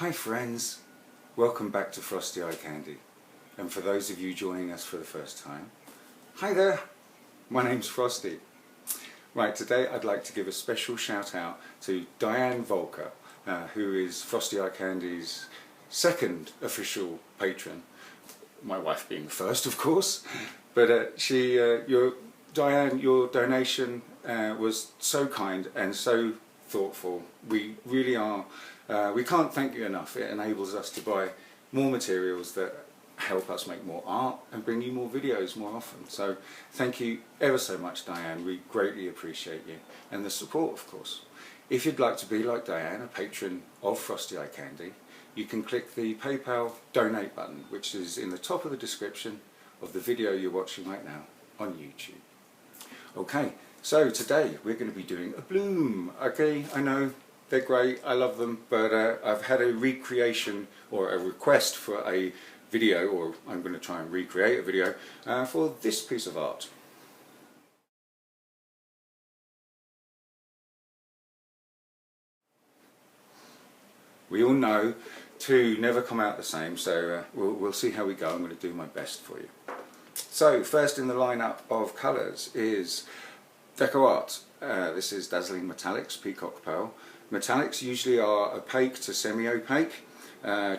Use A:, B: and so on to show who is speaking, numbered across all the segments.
A: Hi friends, welcome back to Frosty Eye Candy, and for those of you joining us for the first time, hi there, my name's Frosty. Right, today I'd like to give a special shout out to Diane Volker, who is Frosty Eye Candy's second official patron, my wife being the first of course, but Diane, your donation was so kind and so thoughtful. We really are. We can't thank you enough. It enables us to buy more materials that help us make more art and bring you more videos more often. So thank you ever so much, Diane. We greatly appreciate you and the support, of course. If you'd like to be like Diane, a patron of Frosty Eye Candy, you can click the PayPal donate button, which is in the top of the description of the video you're watching right now on YouTube. Okay, so today we're going to be doing a bloom. Okay, I know they're great, I love them, but I've had a recreation or a request for a video, or I'm going to try and recreate a video for this piece of art. We all know two never come out the same, so we'll see how we go. I'm going to do my best for you. So first in the lineup of colours is Decoart. This is Dazzling Metallics, Peacock Pearl. Metallics usually are opaque to semi-opaque,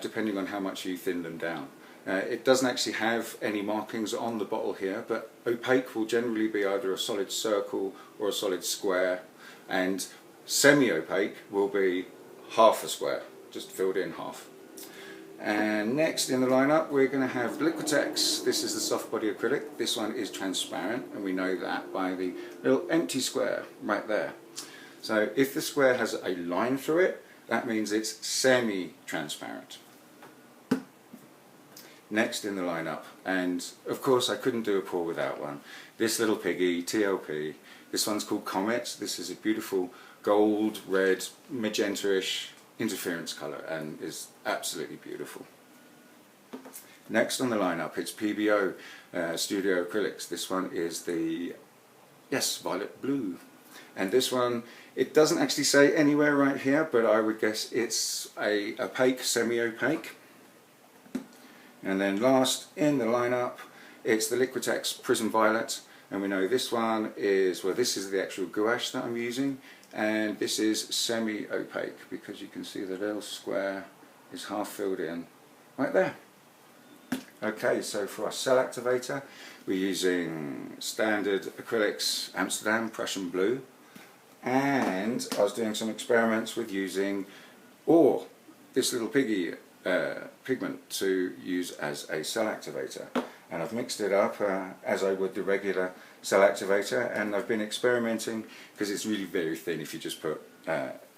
A: depending on how much you thin them down. It doesn't actually have any markings on the bottle here, but opaque will generally be either a solid circle or a solid square, and semi-opaque will be half a square, just filled in half. And next in the lineup we're going to have Liquitex. This is the soft body acrylic. This one is transparent, and we know that by the little empty square right there. So if the square has a line through it, that means it's semi-transparent. Next in the lineup, and of course I couldn't do a pour without one, this little piggy, TLP. This one's called Comet. This is a beautiful gold, red, magenta-ish interference colour and is absolutely beautiful. Next on the lineup, it's PBO Studio Acrylics. This one is the, yes, violet blue. And this one, it doesn't actually say anywhere right here, but I would guess it's a opaque, semi-opaque. And then last in the lineup, it's the Liquitex Prism Violet, and we know this one is, well, this is the actual gouache that I'm using, and this is semi-opaque because you can see the little square is half filled in right there. Okay, so for our cell activator, we're using standard acrylics Amsterdam Prussian Blue, and I was doing some experiments with using this little piggy pigment to use as a cell activator, and I've mixed it up as I would the regular cell activator, and I've been experimenting because it's really very thin if you just put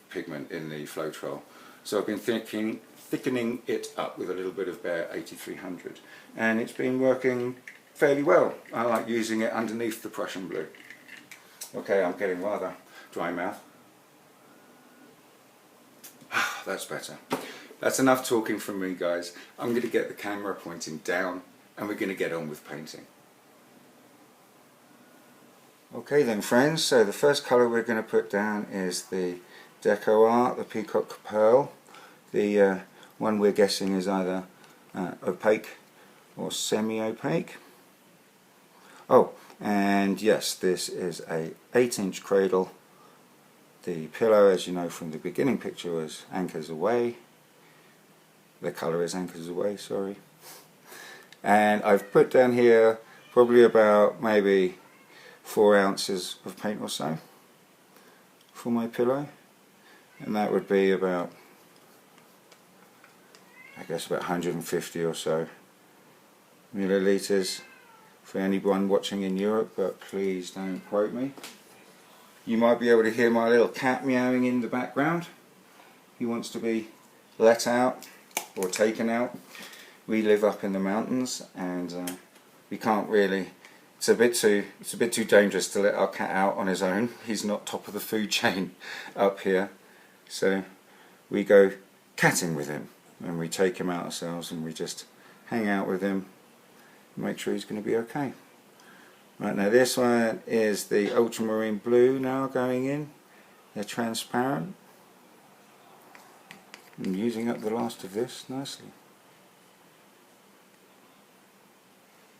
A: pigment in the Floetrol. So I've been thickening it up with a little bit of Bare 8300, and it's been working fairly well. I like using it underneath the Prussian Blue. Okay, I'm getting rather dry mouth. That's better. That's enough talking from me, guys. I'm going to get the camera pointing down and we're going to get on with painting. Okay then friends, so the first colour we're going to put down is the Decoart, the Peacock Pearl. The one we're guessing is either opaque or semi-opaque. Oh, and yes, this is a 8-inch cradle. The pillow, as you know from the beginning picture, was Anchors Away. The colour is Anchors Away, sorry. And I've put down here probably about maybe 4 ounces of paint or so for my pillow, and that would be about, I guess, about 150 or so millilitres for anyone watching in Europe, but please don't quote me. You might be able to hear my little cat meowing in the background. He wants to be let out or taken out. We live up in the mountains, and we can't really. It's a bit too dangerous to let our cat out on his own. He's not top of the food chain up here, so we go catting with him, and we take him out ourselves, and we just hang out with him, and make sure he's going to be okay. Right, now this one is the Ultramarine Blue now going in. They're transparent. I'm using up the last of this nicely.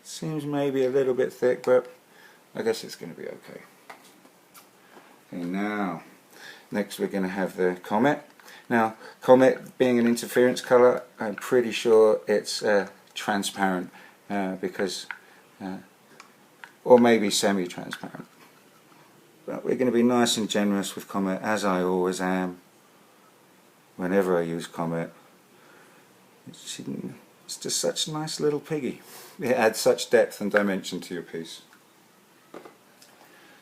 A: Seems maybe a little bit thick, but I guess it's going to be okay. Okay, now next we're going to have the Comet. Now, Comet being an interference colour, I'm pretty sure it's transparent because, or maybe semi-transparent. But we're going to be nice and generous with Comet, as I always am whenever I use Comet. It's just such a nice little piggy. It adds such depth and dimension to your piece.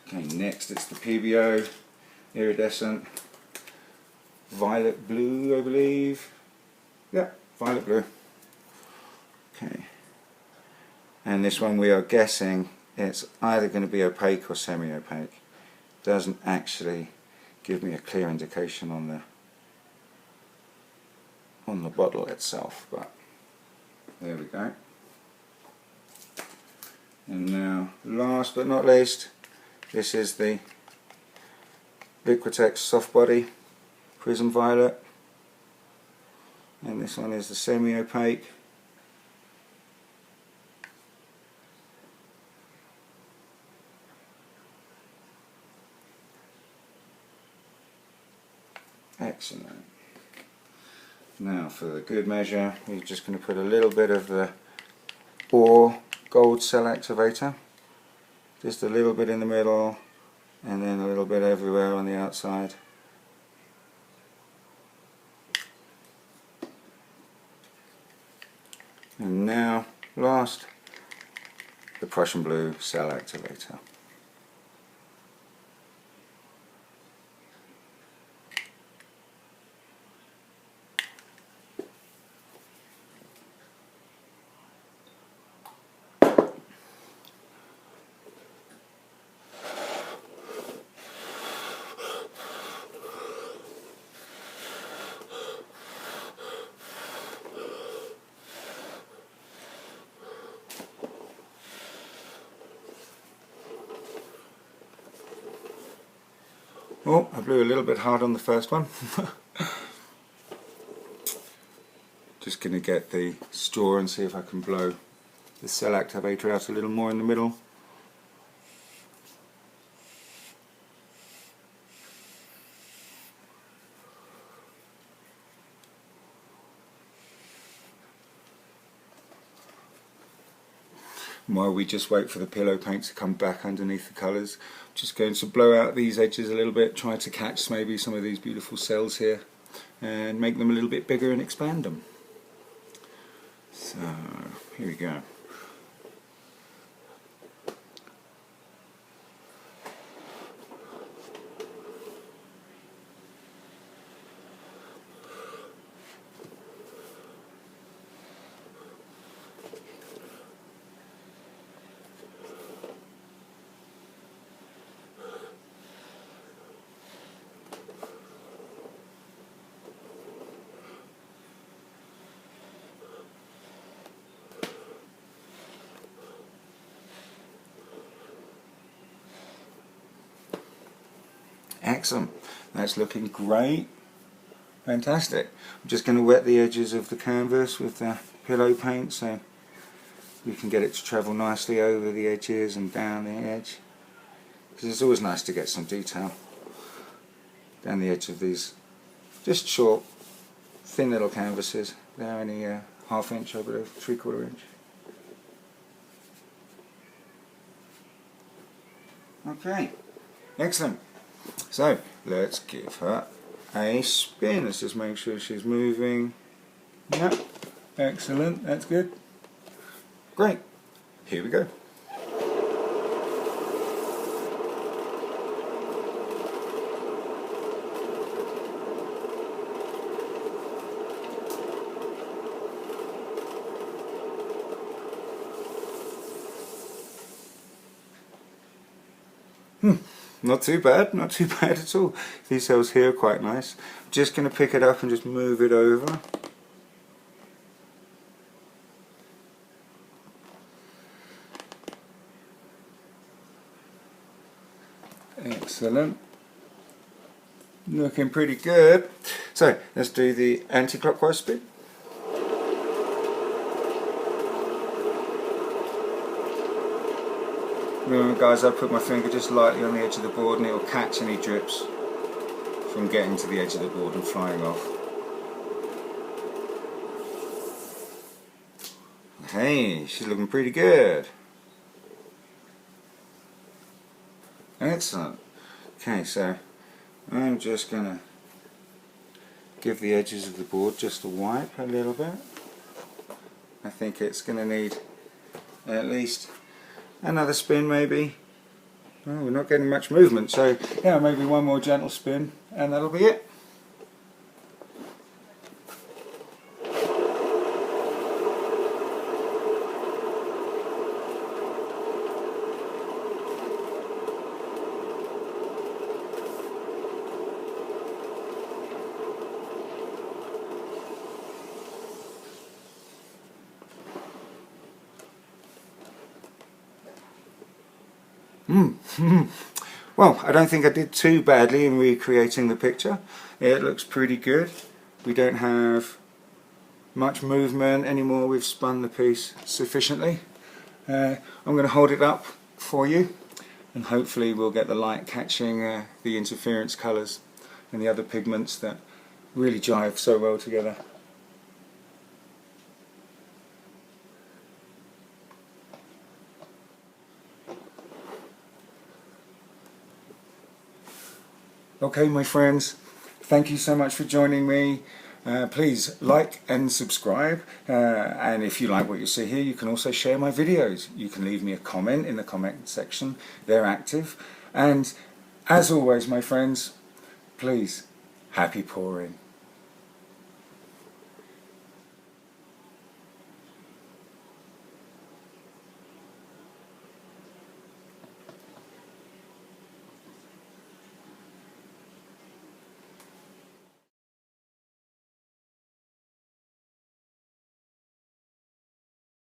A: Okay, next it's the PBO Iridescent Violet Blue, I believe. Yeah, Violet Blue. Okay. And this one we are guessing it's either going to be opaque or semi-opaque. Doesn't actually give me a clear indication on the bottle itself, but there we go. And now, last but not least, this is the Liquitex Soft Body Prism Violet, and this one is the semi-opaque. Excellent. Now for the good measure, we're just going to put a little bit of the Ore Gold Cell Activator, just a little bit in the middle and then a little bit everywhere on the outside. And now, last, the Prussian Blue Cell Activator. Oh, I blew a little bit hard on the first one. Just going to get the straw and see if I can blow the cell activator out a little more in the middle. While we just wait for the pillow paint to come back underneath the colours, just going to blow out these edges a little bit, try to catch maybe some of these beautiful cells here and make them a little bit bigger and expand them. So here we go. Excellent, that's looking great, fantastic. I'm just going to wet the edges of the canvas with the pillow paint so we can get it to travel nicely over the edges and down the edge, because it's always nice to get some detail down the edge of these just short, thin little canvases. They're only ½ inch, I believe, 3/4 inch. Okay, excellent. So let's give her a spin. Let's just make sure she's moving. Yep, excellent, that's good. Great, here we go. Not too bad, not too bad at all. These cells here are quite nice. I'm just going to pick it up and just move it over. Excellent. Looking pretty good. So let's do the anti-clockwise spin. Remember guys, I put my finger just lightly on the edge of the board and it will catch any drips from getting to the edge of the board and flying off. Hey, she's looking pretty good. Excellent. Okay, so I'm just going to give the edges of the board just a wipe a little bit. I think it's going to need at least another spin maybe. Oh, we're not getting much movement, so yeah, maybe one more gentle spin and that'll be it. Well, I don't think I did too badly in recreating the picture. It looks pretty good. We don't have much movement anymore. We've spun the piece sufficiently. I'm going to hold it up for you and hopefully we'll get the light catching the interference colours and the other pigments that really jive so well together. Okay, my friends, thank you so much for joining me. Please like and subscribe, and if you like what you see here, you can also share my videos. You can leave me a comment in the comment section. They're active. And as always, my friends, please, happy pouring.